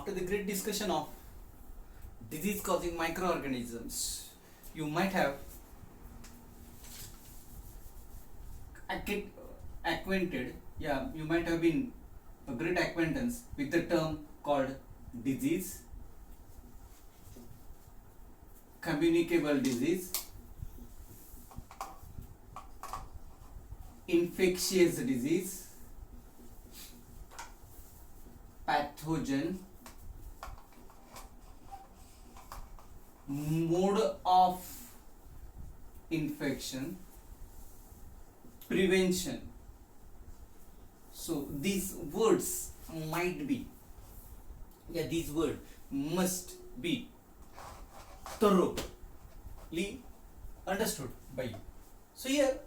after the great discussion of disease causing microorganisms, you might have acquainted, yeah, you might have been a great acquaintance with the term called disease, communicable disease, infectious disease, pathogen, mode of infection, prevention. So these words might be, yeah, these words must be thoroughly understood by you. So here,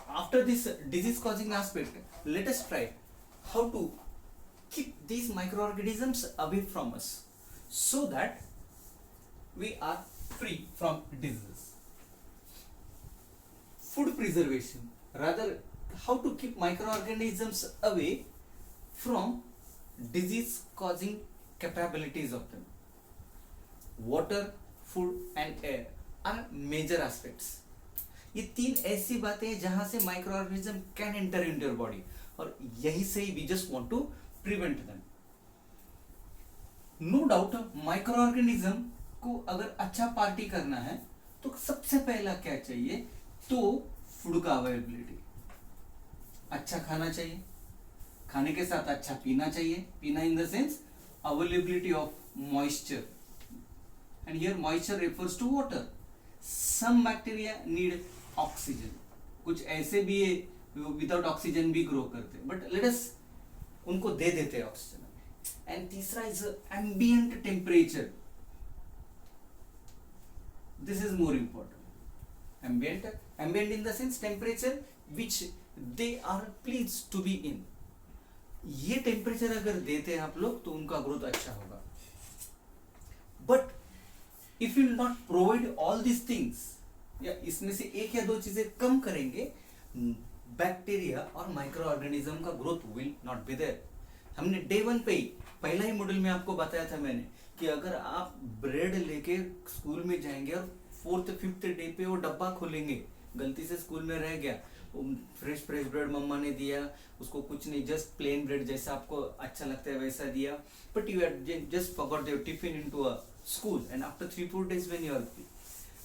after this disease causing aspect, let us try how to keep these microorganisms away from us so that we are free from diseases. Food preservation, rather how to keep microorganisms away from disease causing capabilities of them. Water, food and air are major aspects. ये तीन ऐसी बातें हैं जहां से micro organism can enter in your body, और यही से we just want to prevent them. No doubt microorganism को अगर अच्छा पार्टी करना है तो सबसे पहला क्या चाहिए, तो फूड का अवेलेबिलिटी. अच्छा खाना चाहिए, खाने के साथ अच्छा पीना चाहिए. पीना in the sense availability of moisture, and here moisture refers to water. Some bacteria need oxygen, कुछ ऐसे भी है विदाउट ऑक्सीजन भी ग्रो करते, बट लेट अस उनको दे देते हैं ऑक्सीजन. एंड तीसरा is ambient temperature. This is more important. Ambient in the sense temperature which they are please to be in. ये टेम्परेचर अगर देते हैं आप लोग तो उनका ग्रोथ अच्छा होगा. But if you not provide all this things, या इसमें से एक या दो चीजें कम करेंगे, बैक्टीरिया और माइक्रो ऑर्गेनिज्म का growth will not be there. हमने डे 1 पे ही पहला ही मॉड्यूल में आपको बताया था मैंने कि अगर आप ब्रेड लेके स्कूल में जाएंगे और 4th 5th डे पे वो डब्बा खोलेंगे, गलती से स्कूल में रह गया, फ्रेश ब्रेड मम्मा ने दिया, उसको कुछ नहीं, जस्ट प्लेन ब्रेड जैसा आपको अच्छा लगता है वैसा दिया, but you had just forgot your tiffin into a school. And after 3-4 days when you are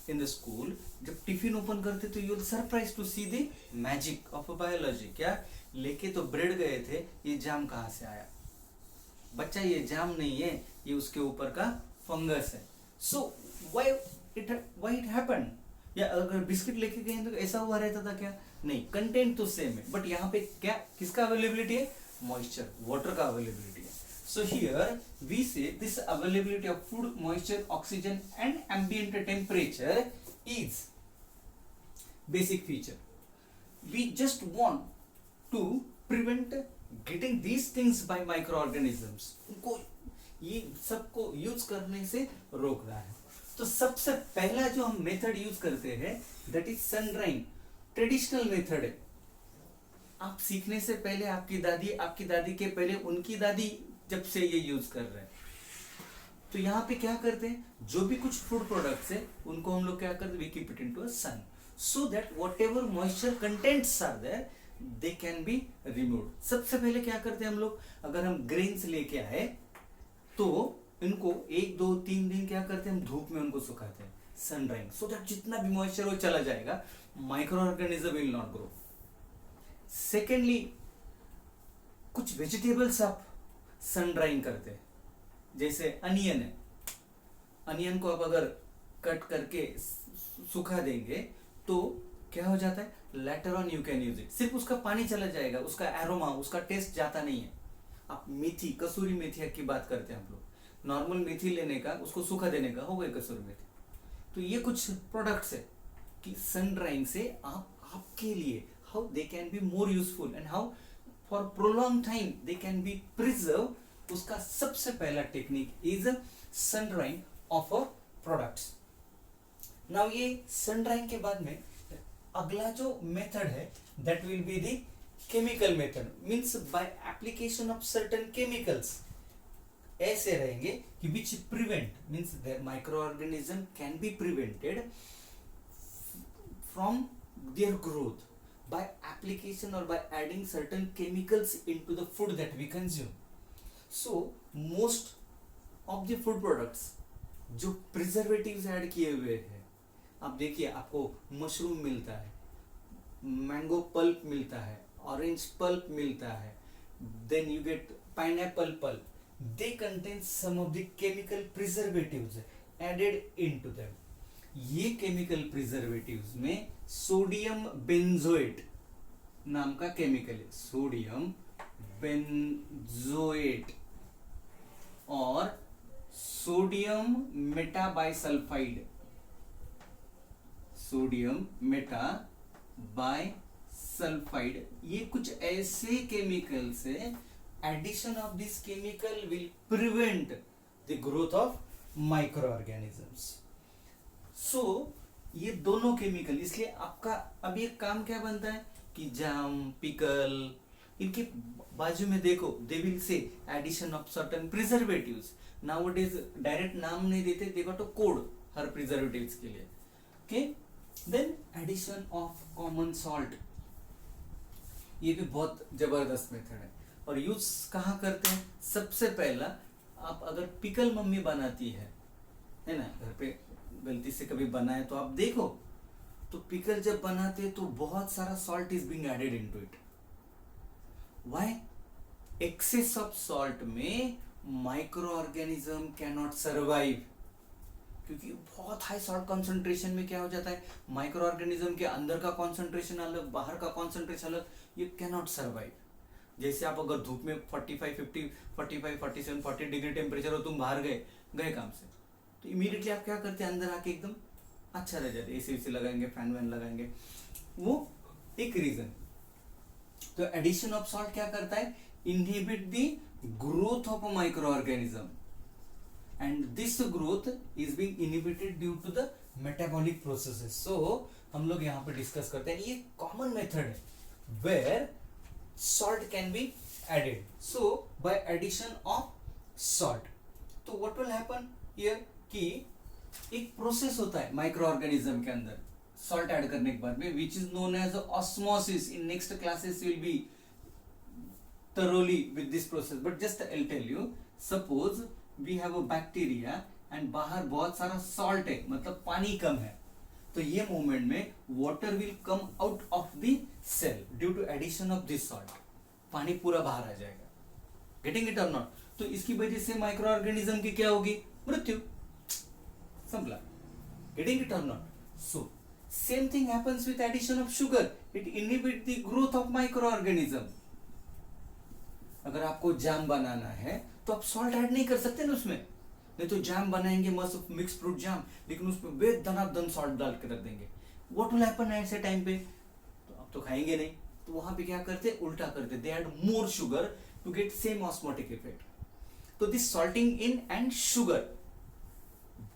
in the school, जब टिफिन ओपन करते तो you are surprise to see the magic of biology. क्या लेके तो ब्रेड गए थे, ये जाम कहाँ से आया? बच्चा ये जाम नहीं है, ये उसके ऊपर का फंगस है. So why it happened? या अगर बिस्किट लेके गए तो ऐसा हुआ रहता था क्या? नहीं, कंटेंट तो सेम है, बट यहाँ पे क्या किसका अवेलेबिलिटी है? मॉइस्चर, वाटर का अवेलेबिलिटी है. So here we say this availability of food, moisture, oxygen and ambient temperature is basic feature. We just want to prevent getting these things by microorganisms. उनको ये सबको यूज करने से रोक रहा है. तो सबसे पहला जो हम मेथड यूज करते हैं that is sun drying. Traditional method है. आप सीखने से पहले आपकी दादी के पहले उनकी दादी जब से ये यूज कर रहे हैं. तो यहाँ पे क्या करते हैं, जो भी कुछ फूड प्रोडक्ट्स है उनको हम लोग क्या करते हैं, we keep it into a sun so that whatever moisture contents are there they can be removed. सबसे पहले क्या करते हैं हम लोग, अगर हम ग्रेन्स लेके आए तो इनको 1-2-3 दिन क्या करते हैं, हम धूप में उनको सुखाते हैं, सन ड्राइंग, सो दैट जितना भी मॉइस्चर वो चला जाएगा, micro organism will not grow. Secondly, कुछ वेजिटेबल्स आप सन ड्राइंग करते हैं, जैसे अनियन है. अनियन को आप अगर कट करके सुखा देंगे तो क्या हो जाता है, later on you can use it. सिर्फ उसका पानी चला जाएगा, उसका एरोमा, उसका टेस्ट जाता नहीं है. आप मेथी, कसूरी मेथी की बात करते हैं हम लोग, नॉर्मल मेथी लेने का, उसको सूखा देने का, हो गई कसूरी मेथी. तो ये कुछ प्रोडक्ट्स है कि सन ड्राइंग से आपके लिए how they can be more useful and how for prolong time they can be preserve. उसका सबसे पहला technique is sun drying of a products. Now ये सन ड्राइंग के बाद में अगला जो मेथड है that will be the chemical method, means by application of certain chemicals. ऐसे रहेंगे कि which prevent means micro organism can be prevented from their growth by application or by adding certain chemicals into the food that we consume. So most of the food products जो preservatives add किए हुए हैं, आप देखिए आपको mushroom मिलता है, mango pulp मिलता है, ऑरेंज पल्प मिलता है, then you get pineapple pulp, they contain some of the chemical preservatives added into them. ये केमिकल प्रिजर्वेटिव्स में सोडियम बेंजोएट नाम का केमिकल है, सोडियम बेंजोएट और सोडियम मेटाबाइसल्फाइड, सोडियम मेटाबाइसल्फाइड, ये कुछ ऐसे केमिकल्स है. Addition of this chemical will prevent the growth of micro organisms. So ये दोनों केमिकल, इसलिए आपका अब ये काम क्या बनता है कि जाम, पिकल, इनके बाजू में देखो they will say addition of certain preservatives. Nowadays direct नाम नहीं देते, दे गॉट अ कोड हर प्रिजर्वेटिव्स के लिए. Okay, then addition of common salt, ये भी बहुत जबरदस्त मेथड है. और यूज कहाँ करते हैं? सबसे पहला, आप अगर पिकल मम्मी बनाती है ना, घर पे गलती से कभी बनाए तो आप देखो, तो पिकल जब बनाते तो बहुत सारा salt is being added into it. Why? Excess of salt में micro organism can not survive, क्योंकि बहुत हाई सॉल्ट कंसंट्रेशन में क्या हो जाता है, माइक्रो ऑर्गेनिज्म के अंदर का कंसंट्रेशन अलग, बाहर का कंसंट्रेशन अलग, ये कैन नॉट सर्वाइव. जैसे आप अगर धूप में 45, 50, 45, 47, 40 डिग्री टेम्परेचर हो, तुम बाहर गए काम से, तो इमीडिएटली आप क्या करते हैं, अंदर आके एकदम अच्छा रह जाते, एसी वेसी लगाएंगे, फैन वैन लगाएंगे. वो एक रीजन. तो एडिशन ऑफ सॉल्ट क्या करता है, inhibit the growth of a micro organism, and this growth is being inhibited due to the metabolic processes. So हम लोग यहाँ पे डिस्कस करते हैं, ये कॉमन मेथड है where salt can be added. So by addition of salt, तो what will happen here कि एक प्रोसेस होता है माइक्रो ऑर्गेनिज्म के अंदर सॉल्ट ऐड करने के बाद में, which is known as osmosis. In next classes will be thoroughly with this process, but just I'll tell you, suppose we have a bacteria and बाहर बहुत सारा सॉल्ट है, मतलब पानी कम है, तो ये मोमेंट में water will come out of the cell due to addition of this salt. पानी पूरा बाहर आ जाएगा. गेटिंग इट और नॉट? तो इसकी वजह से माइक्रो ऑर्गेनिज्म की क्या होगी, मृत्यु. समझला? गेटिंग इट और not? So same thing happens with addition of sugar, it inhibit the growth of microorganism. अगर आपको जैम बनाना है तो आप सॉल्ट ऐड नहीं कर सकते ना उसमें, नहीं तो जैम बनाएंगे मस्त मिक्स फ्रूट जैम, लेकिन उसमें बेदनादन सॉल्ट डाल के रख देंगे. व्हाट विल हैपन ऐसे टाइम पे, तो आप तो खाएंगे नहीं. तो वहां पे क्या करते, उल्टा करते, they add more sugar to get same osmotic effect. तो this salting in and sugar,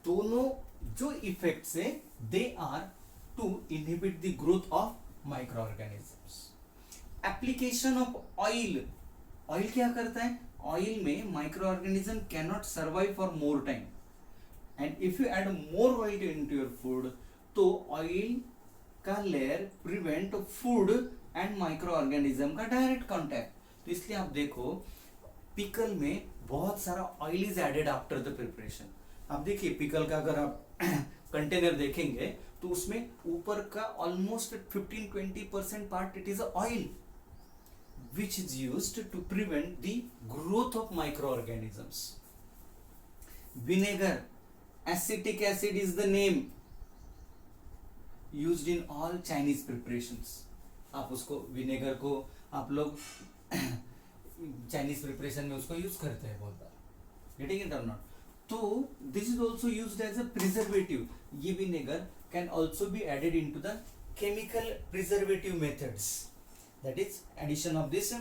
दोनों जो इफेक्ट्स है, they are to inhibit the growth of micro organisms. Application of oil, oil क्या करता है, ऑयल में micro organism can not survive for more time, and if you add more oil into your food, तो oil का layer prevent food and micro organism का direct contact. तो इसलिए आप देखो पिकल में बहुत सारा oil is added after the preparation. आप देखिए पिकल का अगर आप कंटेनर देखेंगे तो उसमें ऊपर का almost 15-20% part it is oil, which is used to prevent the growth of microorganisms. Vinegar, acetic acid is the name used in all Chinese preparations. आप उसको विनेगर को आप लोग चाइनीज प्रिपरेशन में उसको यूज करते हैं बहुत बार. गेटिंग इट और नॉट? तो this is also used as a preservative. ये vinegar can also be added into the chemical preservative methods, that is addition of this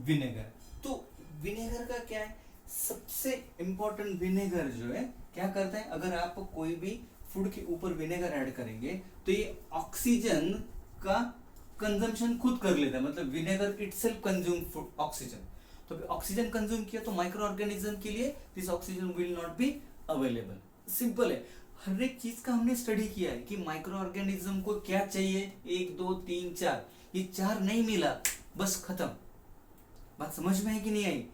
vinegar. तो विनेगर का क्या है, सबसे इंपॉर्टेंट विनेगर जो है क्या करता है, अगर आप कोई भी फूड के ऊपर विनेगर ऐड करेंगे तो ये ऑक्सीजन का कंजम्पशन खुद कर लेता है, मतलब विनेगर इटसेल्फ कंज्यूम ऑक्सीजन. तो ऑक्सीजन कंज्यूम किया तो माइक्रो ऑर्गेनिज्म के लिए this oxygen will not be available. Simple है, हर एक चीज का हमने स्टडी किया है कि माइक्रो ऑर्गेनिज्म को क्या चाहिए, 1 2 3 4, ये 4 नहीं मिला बस खत्म। बात समझ में है कि नहीं आई?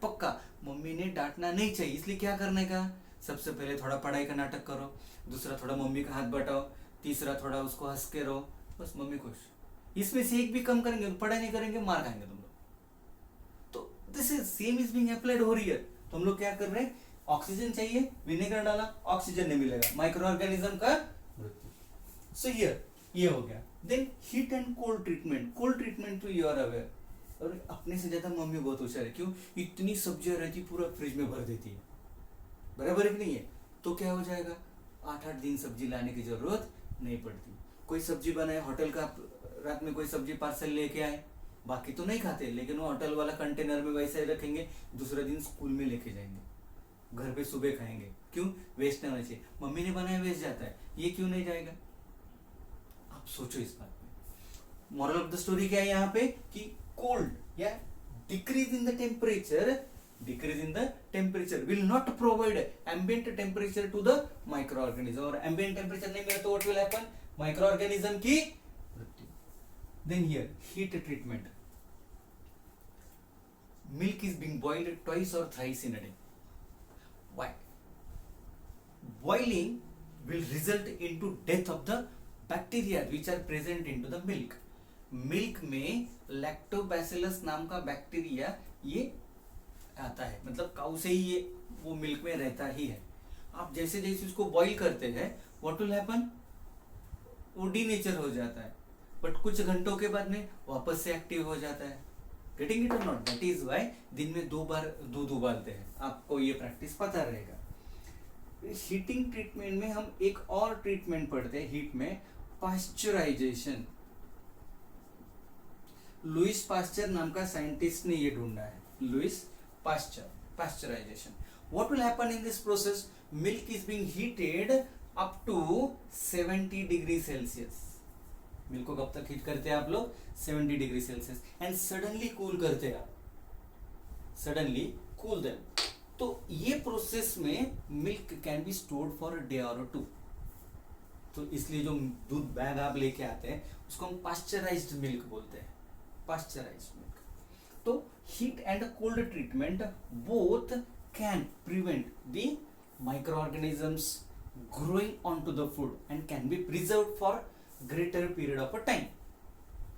पक्का मम्मी ने डांटना नहीं चाहिए, इसलिए क्या करने का, सबसे पहले थोड़ा पढ़ाई का नाटक करो, दूसरा थोड़ा मम्मी का हाथ बटाओ, तीसरा थोड़ा उसको हंस के रहो, बस मम्मी खुश। इसमें से एक भी कम करेंगे तो पढ़ाई नहीं करेंगे, मार खाएंगे तुम लोग। तो this is same is being applied हो रही है। तो हम लोग क्या कर रहे हैं, ऑक्सीजन चाहिए, विनेगर डाला, ऑक्सीजन नहीं मिलेगा, माइक्रो ऑर्गेनिज्म का मृत्यु। सो हियर ये हो गया। Then heat and cold treatment. Cold treatment तो यू आर अवेयर, और अपने से ज्यादा मम्मी बहुत होशियार है, क्यों, इतनी सब्जियां रहती पूरा फ्रिज में भर देती है, बराबर है कि नहीं है? तो क्या हो जाएगा, 8-8 दिन सब्जी लाने की जरूरत नहीं पड़ती। कोई सब्जी बनाए होटल का, रात में कोई सब्जी पार्सल लेके आए, बाकी तो नहीं खाते, लेकिन वो होटल वाला कंटेनर में वैसे ही रखेंगे, दूसरे दिन स्कूल में लेके जाएंगे, घर पे सुबह खाएंगे, क्यों, वेस्ट नहीं होना चाहिए। मम्मी ने बनाया वेस्ट जाता है, ये क्यों नहीं जाएगा? आप सोचो इस बात में। मॉरल ऑफ द स्टोरी क्या है यहाँ पे, कि कोल्ड या decrease in the temperature will not provide ambient temperature to the microorganism, और ambient temperature नहीं मिला तो what will happen, microorganism की मृत्यु। Then here heat treatment. Milk is being boiled twice or thrice in a day. Why? Boiling will result into death of the bacteria which are present into the milk. Milk में lactobacillus नाम का bacteria ये आता है, मतलब काऊ से ही ये वो मिल्क में रहता ही है। आप जैसे जैसे उसको बॉईल करते हैं, व्हाट विल हैपन, वो डीनेचर हो जाता है, बट कुछ घंटों के बाद में वापस से एक्टिव हो जाता है। गेटिंग इट और नॉट? दैट इज व्हाई दिन में 2 बार दूध उबालते हैं, आपको ये प्रैक्टिस पता रहेगा। हीटिंग ट्रीटमेंट में हम एक और ट्रीटमेंट पढ़ते हैं हीट में, पास्चराइजेशन। लुइस पास्चर नाम का साइंटिस्ट ने ये ढूंढा है, Louis Pasteur, pasteurization. What will happen in this process, milk is being heated up to 70 degree Celsius. Milk को कब तक हीट करते हैं आप लोग, 70 degree Celsius, and suddenly cool करते हैं आप, सडनली कूल देम। तो ये प्रोसेस में milk can be stored for a day और 2। तो इसलिए जो दूध बैग आप लेके आते हैं उसको हम पास्चराइज्ड मिल्क बोलते हैं, पास्चराइज्ड मिल्क। तो heat and cold treatment both can prevent the microorganisms growing onto the food and can be preserved for greater period of a time.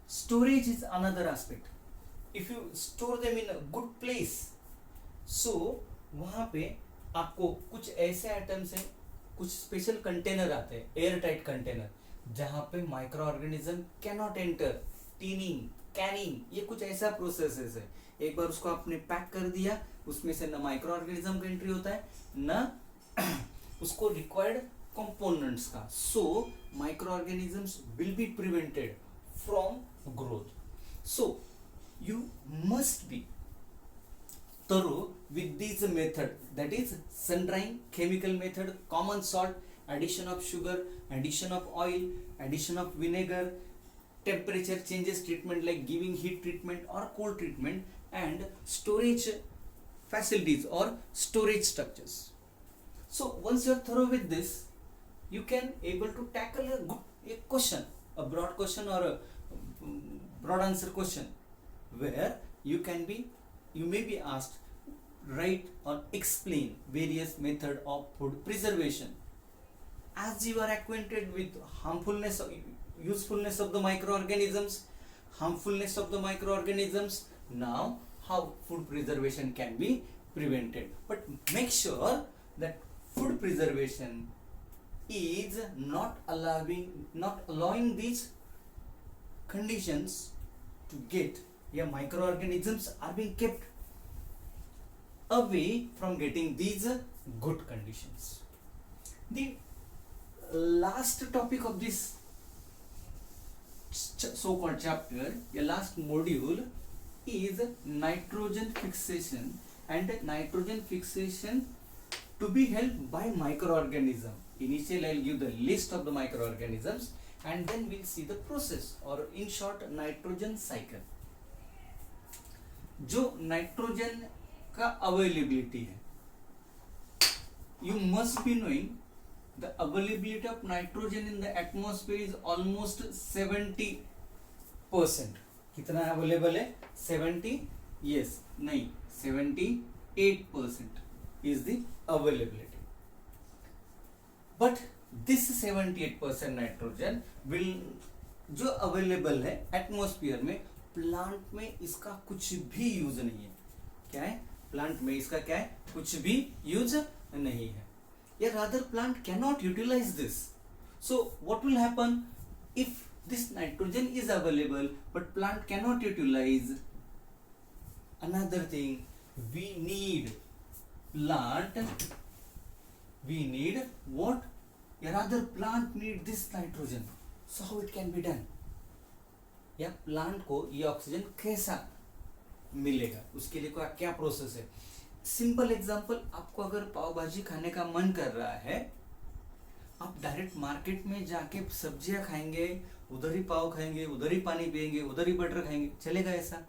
Storage is another aspect. If you store them in a good place, so वहाँ पे आपको कुछ ऐसे items हैं, कुछ special container आते हैं, air tight container, जहाँ पे micro organism cannot enter. टीनिंग, Canning, ये कुछ ऐसा प्रोसेस है। एक बार उसको आपने पैक कर दिया, उसमें से न माइक्रो ऑर्गेनिज्म का एंट्री होता है न उसको रिक्वायर्ड कंपोनेंट्स का, so micro organisms will be prevented from growth. So you must be thorough with this method, that is sun drying, chemical method, common salt, addition of sugar, addition of oil, addition of vinegar, temperature changes treatment like giving heat treatment or cold treatment, and storage facilities or storage structures. So once you are thorough with this, you can able to tackle a question, a broad question or a broad answer question, where you may be asked, write or explain various method of food preservation. As you are acquainted with harmfulness or usefulness of the microorganisms, harmfulness of the microorganisms, now how food preservation can be prevented. But make sure that food preservation is not allowing these conditions to get, microorganisms are being kept away from getting these good conditions. The last topic of this so-called chapter, the last module, is nitrogen fixation, and nitrogen fixation to be helped by microorganism. Initially I'll give the list of the microorganisms and then we'll see the process, or in short, nitrogen cycle. जो nitrogen का availability है, you must be knowing the availability of nitrogen in the atmosphere is almost 70%। कितना available है? 70, yes, नहीं 78% is the availability, but this 78% nitrogen will जो available है atmosphere में, plant में इसका कुछ भी यूज नहीं है। क्या है? प्लांट में इसका क्या है? कुछ भी यूज नहीं है, या rather plant cannot utilize this. So what will happen if this nitrogen is available but plant cannot utilize? Another thing, we need what? या rather plant need this nitrogen. So how it can be done? या plant को ये oxygen कैसा मिलेगा, उसके लिए क्या process है? सिंपल एग्जांपल, आपको अगर पाव भाजी खाने का मन कर रहा है, आप डायरेक्ट मार्केट में जाके सब्जियां खाएंगे, उधर ही पाव खाएंगे, उधर ही पानी पिएंगे, उधर ही बटर खाएंगे, चलेगा ऐसा?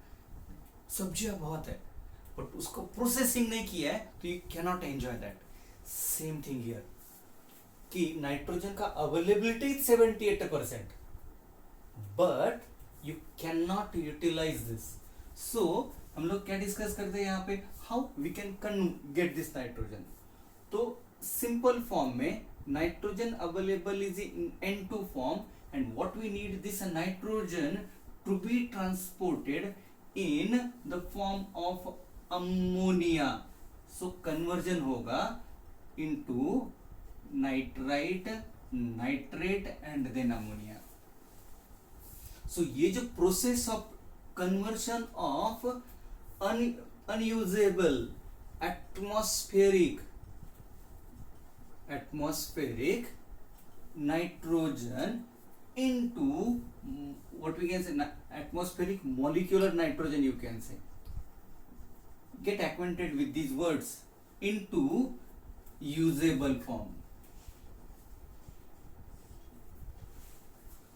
सब्जियां बहुत है बट उसको प्रोसेसिंग नहीं किया है तो you cannot enjoy that. Same thing here कि नाइट्रोजन का availability 78% but you can not utilize this. So हम लोग क्या डिस्कस करते हैं यहाँ पे? How we can get this nitrogen. तो सिंपल फॉर्म में nitrogen available is in N2 form and what we need this nitrogen to be transported in the form of ammonia. So conversion होगा into nitrite, nitrate and then ammonia. So ये जो process of conversion of unusable atmospheric nitrogen into what we can say atmospheric molecular nitrogen, you can say, get acquainted with these words, into usable form.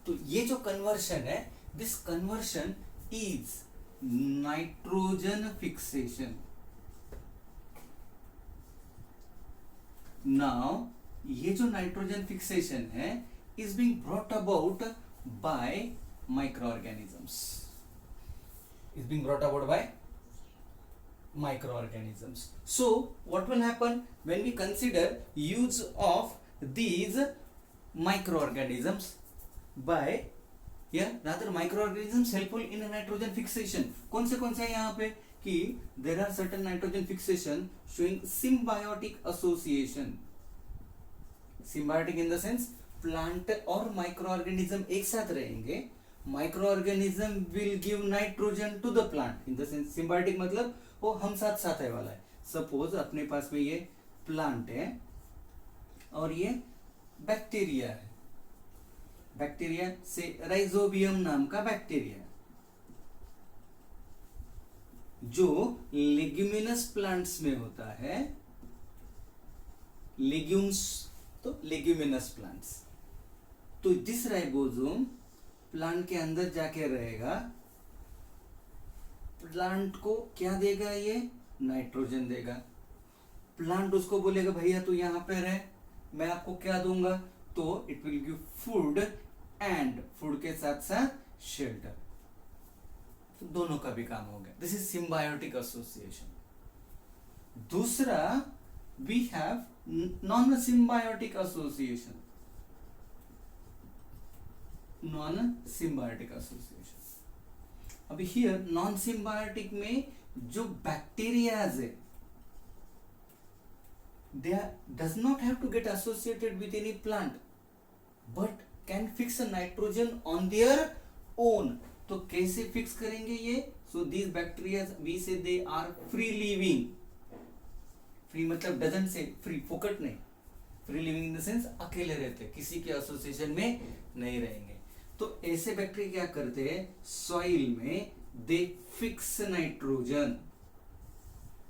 तो ये जो conversion है, this conversion is nitrogen fixation. Now ये जो nitrogen fixation है is being brought about by microorganisms. Is being brought about by microorganisms. So what will happen when we consider use of these microorganisms by rather microorganisms helpful in a nitrogen fixation? कौन से हैं यहाँ पे कि there are certain nitrogen fixation showing symbiotic association. Symbiotic in the sense plant और micro organism एक साथ रहेंगे, micro organism will give nitrogen to the plant in the sense symbiotic, मतलब वो हम साथ साथ है वाला है। सपोज अपने पास में ये प्लांट है और ये बैक्टीरिया है, बैक्टीरिया से राइजोबियम नाम का बैक्टीरिया जो लेग्यूमिनस प्लांट्स में होता है, लेग्यूम्स, तो लेग्यूमिनस प्लांट्स। तो दिस राइबोसोम प्लांट के अंदर जाके रहेगा, प्लांट को क्या देगा? ये नाइट्रोजन देगा। प्लांट उसको बोलेगा भैया तू यहाँ पे रह, मैं आपको क्या दूंगा? तो it will give food and food के साथ साथ शेल्टर। तो दोनों का भी काम हो गया। This is symbiotic association. दूसरा we have non symbiotic association. Non symbiotic association. अभी हियर नॉन सिम्बायोटिक में जो बैक्टीरियाज है, they does not have to get associated with any plant but can fix a nitrogen on their own. तो कैसे fix करेंगे ये? so these bacteria we say they are free living. free मतलब doesn't say free, फोकट नहीं, free living in the sense अकेले रहते, किसी के एसोसिएशन में नहीं रहेंगे। तो ऐसे बैक्टीरिया क्या करते हैं? सॉइल में दे फिक्स नाइट्रोजन,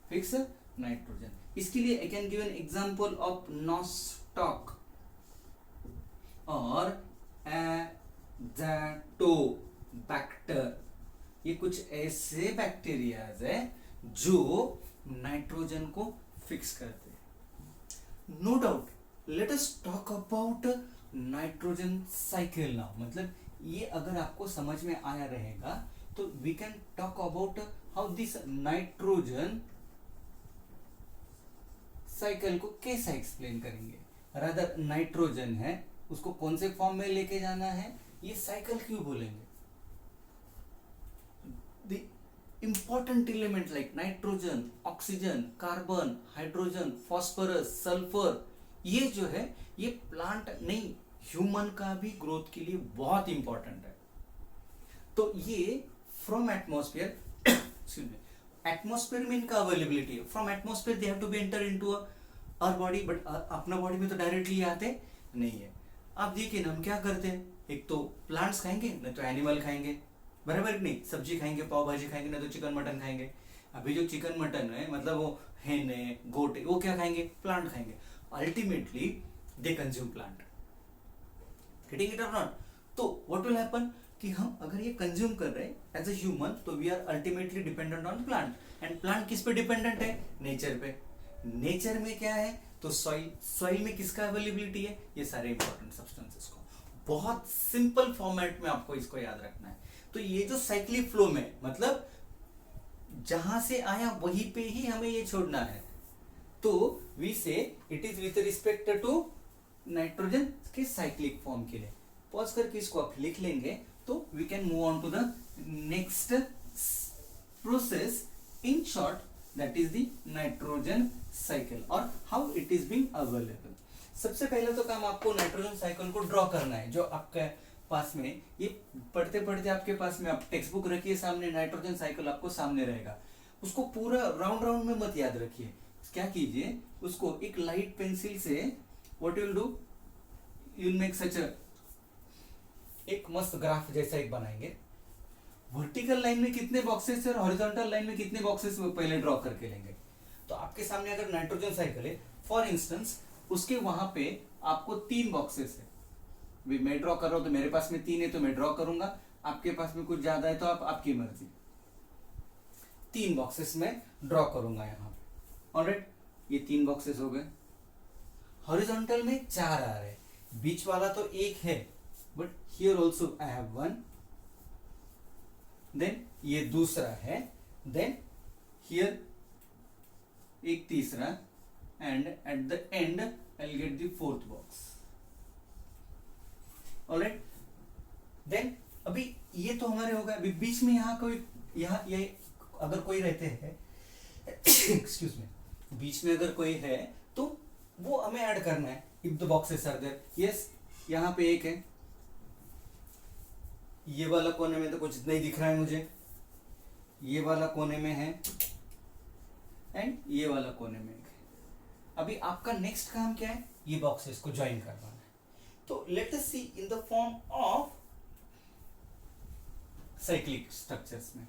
फिक्स नाइट्रोजन। इसके लिए I can give an example of nostoc और एज़ोटोबैक्टर। ये कुछ ऐसे बैक्टीरियाज है जो नाइट्रोजन को फिक्स करते हैं। No doubt, let us talk about nitrogen cycle now. मतलब ये अगर आपको समझ में आया रहेगा तो we can talk about how this nitrogen cycle को कैसे एक्सप्लेन करेंगे। रादर नाइट्रोजन है, उसको कौन से फॉर्म में लेके जाना है, ये साइकिल क्यों बोलेंगे। The important element like nitrogen, oxygen, carbon, hydrogen, phosphorus, sulphur, ये जो है ये प्लांट नहीं ह्यूमन का भी ग्रोथ के लिए बहुत इंपॉर्टेंट है। तो ये फ्रॉम एटमॉस्फेयर एटमॉस्फेयर में इनका अवेलेबिलिटी है। From atmosphere they have to be enter into our body, but अपना बॉडी में तो डायरेक्टली आते नहीं है। आप देखिए ना हम क्या करते हैं, एक तो प्लांट्स खाएंगे नहीं तो एनिमल खाएंगे, बराबर नहीं, सब्जी खाएंगे, पाव भाजी खाएंगे, ना तो चिकन मटन खाएंगे। अभी जो चिकन मटन है मतलब वो हेन है, गोट है, वो क्या खाएंगे, प्लांट खाएंगे। Ultimately they consume plant, getting it और नॉट। तो व्हाट विल हैपन कि हम अगर ये कंज्यूम कर रहे हैं एज अ ह्यूमन तो we are ultimately dependent on plant. And plant किस पे डिपेंडेंट है, नेचर पे। नेचर में क्या है तो सॉइल, सॉइल में किसका अवेलेबिलिटी है, ये सारे इंपॉर्टेंट सब्सटेंसेस को। बहुत सिंपल फॉर्मेट में आपको इसको याद रखना है। तो ये जो साइक्लिक फ्लो में मतलब जहां से आया वहीं पे ही हमें ये छोड़ना है। तो we say it is with respect to nitrogen के साइक्लिक फॉर्म के लिए। पॉज करके इसको आप लिख लेंगे तो we can move on to the next process in short, that is the nitrogen cycle और how it is being available. सबसे पहले तो काम आपको नाइट्रोजन साइकिल को ड्रॉ करना है। जो आपके पास में ये पढ़ते पढ़ते आपके पास में आप टेक्स्ट बुक रखिए सामने, नाइट्रोजन साइकिल आपको सामने रहेगा। उसको पूरा राउंड राउंड में मत याद रखिए। क्या कीजिए, उसको एक लाइट पेंसिल से what you will do, you will make such एक मस्त ग्राफ जैसा एक बनाएंगे। वर्टिकल लाइन में कितने बॉक्सेस है और हॉरिजॉन्टल लाइन में कितने बॉक्सेस पहले ड्रॉ करके लेंगे। तो आपके सामने अगर नाइट्रोजन साइकिल है फॉर इंस्टेंस, उसके वहां पे आपको 3 बॉक्सेस है। मैं ड्रॉ कर रहा हूं तो मेरे पास में 3 है तो मैं ड्रॉ करूंगा, आपके पास में कुछ ज्यादा है तो आप आपकी मर्जी। 3 बॉक्सेस में ड्रॉ करूंगा यहाँ पे। ऑलराइट, ये 3 बॉक्सेस हो गए। हॉरिजॉन्टल में 4 आ रहे, बीच वाला तो 1 है, but here also I have 1, then ये दूसरा है, देन हियर एक तीसरा, and at the end I will get the 4th box. Alright, then अभी ये तो हमारे हो गए। अभी बीच में यहाँ कोई, यहाँ ये अगर कोई रहते हैं एक्सक्यूज मी, बीच में अगर कोई है तो वो हमें ऐड करना है। If the boxes are there, yes, यहाँ पे 1 है, ये वाला कोने में तो कुछ नहीं दिख रहा है मुझे, ये वाला कोने में है, एंड ये वाला कोने में 1 है। अभी आपका नेक्स्ट काम क्या है, ये बॉक्सेस को ज्वाइन करवाना है। तो let us see in the form of cyclic structures में।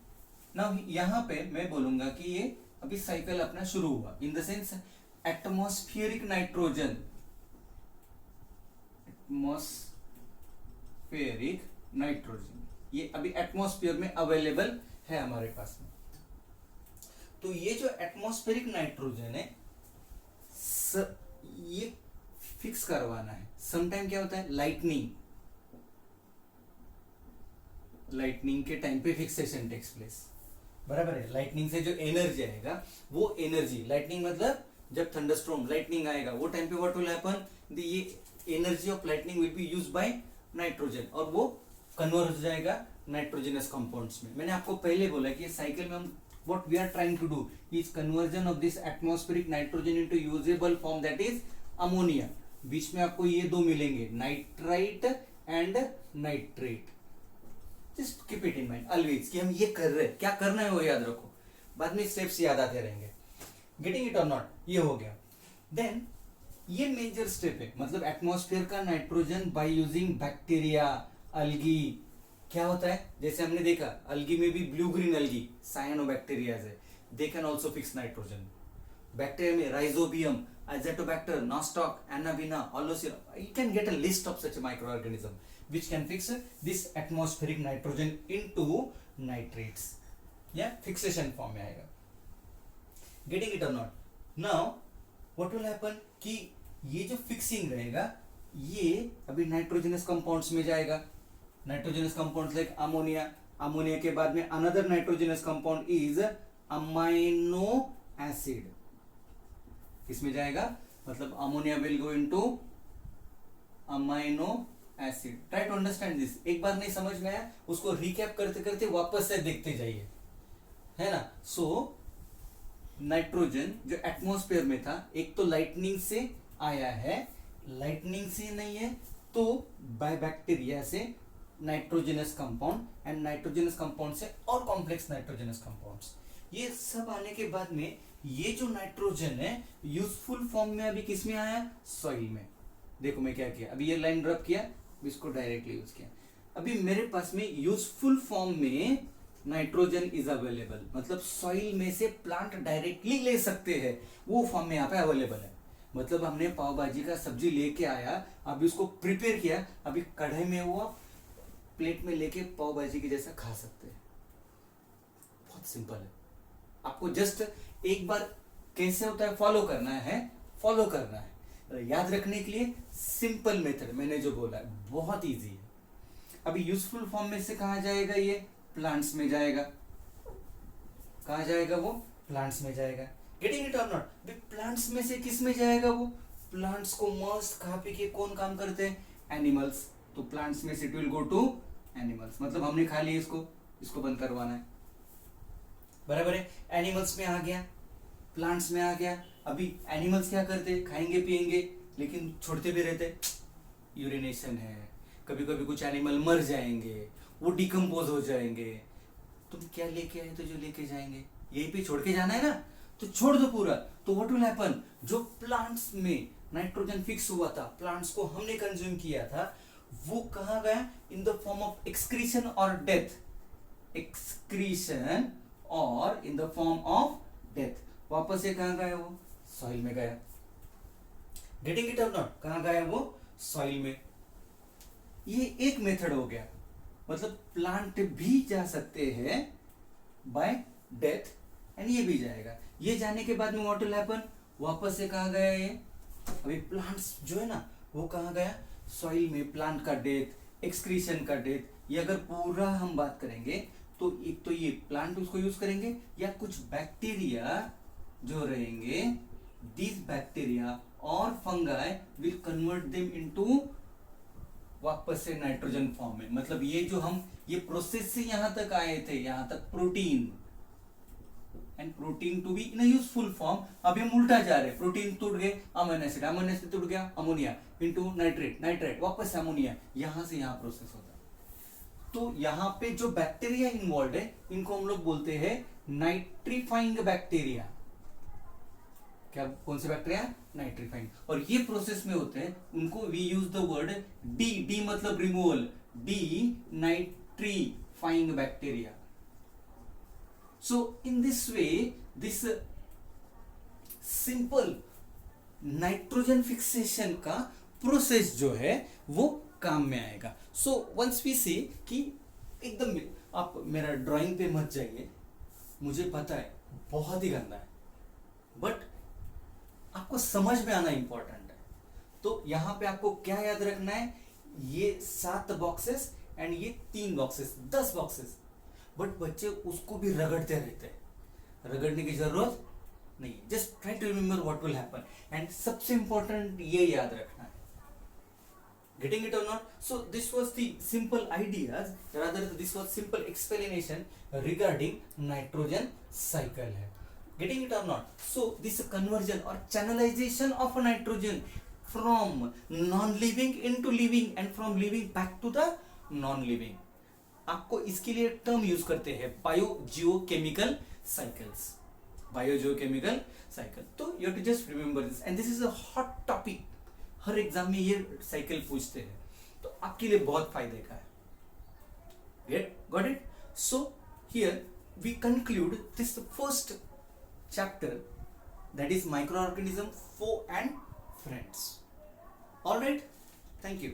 नाउ यहां पे मैं बोलूंगा कि ये अभी साइकिल अपना शुरू हुआ, इन the sense atmospheric nitrogen, atmospheric nitrogen ये अभी एटमॉस्फेयर में अवेलेबल है हमारे पास में। तो ये जो एटमॉस्फेरिक नाइट्रोजन है ये फिक्स करवाना है। समटाइम क्या होता है, लाइटनिंग के टाइम पे फिक्सेशन टेक्स प्लेस, बराबर है। लाइटनिंग से जो एनर्जी आएगा वो एनर्जी, लाइटनिंग मतलब जब थंडरस्टॉर्म लाइटनिंग आएगा वो टाइम पे व्हाट विल हैपन, ये energy of lightning will be used by nitrogen और वो कन्वर्ट हो जाएगा नाइट्रोजनस कंपाउंड्स में। मैंने आपको पहले बोला कि साइकिल में हम what we are trying to do is conversion of this atmospheric nitrogen into usable form, that is ammonia। बीच में आपको ये 2 मिलेंगे, nitrite and nitrate. Just keep it in mind always कि हम ये कर रहे हैं, क्या करना है वो याद रखो, बाद में स्टेप्स याद आते रहेंगे। गेटिंग इट और नॉट, ये हो गया। देन ये मेजर स्टेप है, मतलब एटमॉस्फेयर का nitrogen by using bacteria, algae. क्या होता है, जैसे हमने देखा अल्गी में भी ब्लू ग्रीन अल्गी साइनोबैक्टीरिया है, they can also fix nitrogen. Bacteria में Rhizobium, Azotobacter, Nostoc, Anabaena, Aulosira, you can get a list of such microorganism which can fix this atmospheric nitrogen into nitrates, या fixation form में आएगा। Getting it और not? Now what will happen कि ये जो fixing रहेगा ये अभी नाइट्रोजनस कंपाउंड्स में जाएगा। Nitrogenous compounds like ammonia, ammonia के बाद में another nitrogenous compound is amino acid, किसमें जाएगा? मतलब ammonia will go into amino acid. Try to understand this. एक बार नहीं समझ में आया उसको रिकैप करते करते वापस से देखते जाइए, है ना। सो नाइट्रोजन जो एटमॉस्फेयर में था, एक तो लाइटनिंग से आया है, लाइटनिंग से नहीं है तो बाय बैक्टीरिया से nitrogenous compound, and nitrogenous compound से और कॉम्प्लेक्स नाइट्रोजनस कंपाउंड्स। ये सब आने के बाद में ये जो नाइट्रोजन है यूजफुल फॉर्म में अभी किस में आया? सॉइल में। देखो मैं क्या किया, अभी ये लाइन ड्रॉप किया, इसको डायरेक्टली यूज किया। अभी मेरे पास में यूजफुल फॉर्म में नाइट्रोजन इज अवेलेबल, मतलब सॉइल में से प्लांट डायरेक्टली ले सकते हैं, वो फॉर्म में यहाँ पे अवेलेबल है। मतलब हमने पाव भाजी का सब्जी लेके आया, अभी उसको प्रिपेयर किया, अभी कढ़ाई में हुआ, प्लेट में लेके पाव भाजी के जैसा खा सकते हैं। बहुत सिंपल है, आपको जस्ट एक बार कैसे होता है फॉलो करना है, फॉलो करना है। याद रखने के लिए सिंपल मेथड मैंने जो बोला है बहुत इजी है। अभी यूजफुल फॉर्म में से कहा जाएगा? ये प्लांट्स में जाएगा। कहा जाएगा? वो प्लांट्स में जाएगा। गेटिंग इट और नॉट? प्लांट्स में से किस में जाएगा? वो प्लांट्स को मस्त खा पी के कौन काम करते हैं? एनिमल्स। तो प्लांट्स में से it will go to animals, मतलब हमने खा लिया इसको बंद करवाना है, बराबर है। एनिमल्स में आ गया, प्लांट्स में आ गया। अभी एनिमल्स क्या करते? खाएंगे पिएंगे लेकिन छोड़ते भी रहते, यूरिनेशन है, कभी कभी कुछ एनिमल मर जाएंगे, वो डिकम्पोज हो जाएंगे। तुम क्या लेके आए तो जो लेके जाएंगे, यही पे छोड़ के जाना है ना, तो छोड़ दो पूरा। तो व्हाट विल हैपन? जो प्लांट्स में नाइट्रोजन फिक्स हुआ था, प्लांट्स को हमने कंज्यूम किया था, वो कहाँ गया? इन द फॉर्म ऑफ एक्सक्रीशन और डेथ। एक्सक्रीशन और इन द फॉर्म ऑफ डेथ वापस से कहाँ गया? वो सॉइल में गया। गेटिंग इट और नॉट? कहाँ गया वो? सॉइल में। ये एक मेथड हो गया, मतलब प्लांट भी जा सकते हैं बाय डेथ, एंड ये भी जाएगा। ये जाने के बाद में व्हाट विल हैपन? वापस से कहाँ गया ये? अभी प्लांट्स जो है ना वो कहाँ गया? सॉइल में। प्लांट का डेथ, एक्सक्रीशन का डेथ, ये अगर पूरा हम बात करेंगे तो एक तो ये प्लांट उसको यूज करेंगे, या कुछ बैक्टीरिया जो रहेंगे, दिस बैक्टीरिया और fungi will convert them into वापस से नाइट्रोजन फॉर्म में। मतलब ये जो हम ये प्रोसेस से यहां तक आए थे, यहां तक protein and protein to be in a useful form, अभी हम उल्टा जा रहे हैं। प्रोटीन टूट गए, अमीनो एसिड, अमीनो एसिड टूट गया, अमोनिया इनटू नाइट्रेट, नाइट्रेट वापस से अमोनिया, यहां से यहां प्रोसेस होता है। तो यहाँ पे जो बैक्टीरिया इन्वॉल्व है इनको हम लोग बोलते हैं नाइट्रीफाइंग बैक्टीरिया। क्या? कौन से बैक्टीरिया? नाइट्रीफाइंग। और ये प्रोसेस में होते हैं, उनको we use the word de, de मतलब removal, denitrifying bacteria. So in this way this simple nitrogen fixation का प्रोसेस जो है वो काम में आएगा। सो वंस वी सी कि एकदम, आप मेरा ड्राइंग पे मत जाइए, मुझे पता है बहुत ही गंदा है, बट आपको समझ में आना इंपॉर्टेंट है। तो यहां पे आपको क्या याद रखना है? ये 7 बॉक्सेस एंड ये 3 बॉक्सेस, 10 बॉक्सेस, बट बच्चे उसको भी रगड़ते रहते हैं। रगड़ने की जरूरत नहीं, just try to remember what will happen, and सबसे इंपॉर्टेंट ये याद रखना है। Getting it or not? So this was the simple ideas, rather this was simple explanation regarding nitrogen cycle है। Getting it or not? So this conversion or channelization of a nitrogen from non-living into living and from living back to the non-living, आपको इसके लिए term use करते हैं biogeochemical cycles, biogeochemical cycle. तो you have to just remember this, and this is a hot topic, हर exam में ये cycle पूछते हैं, तो आपके लिए बहुत फायदे का है। Get got it? So here we conclude this first chapter, that is microorganism, foe and friends. All right, thank you.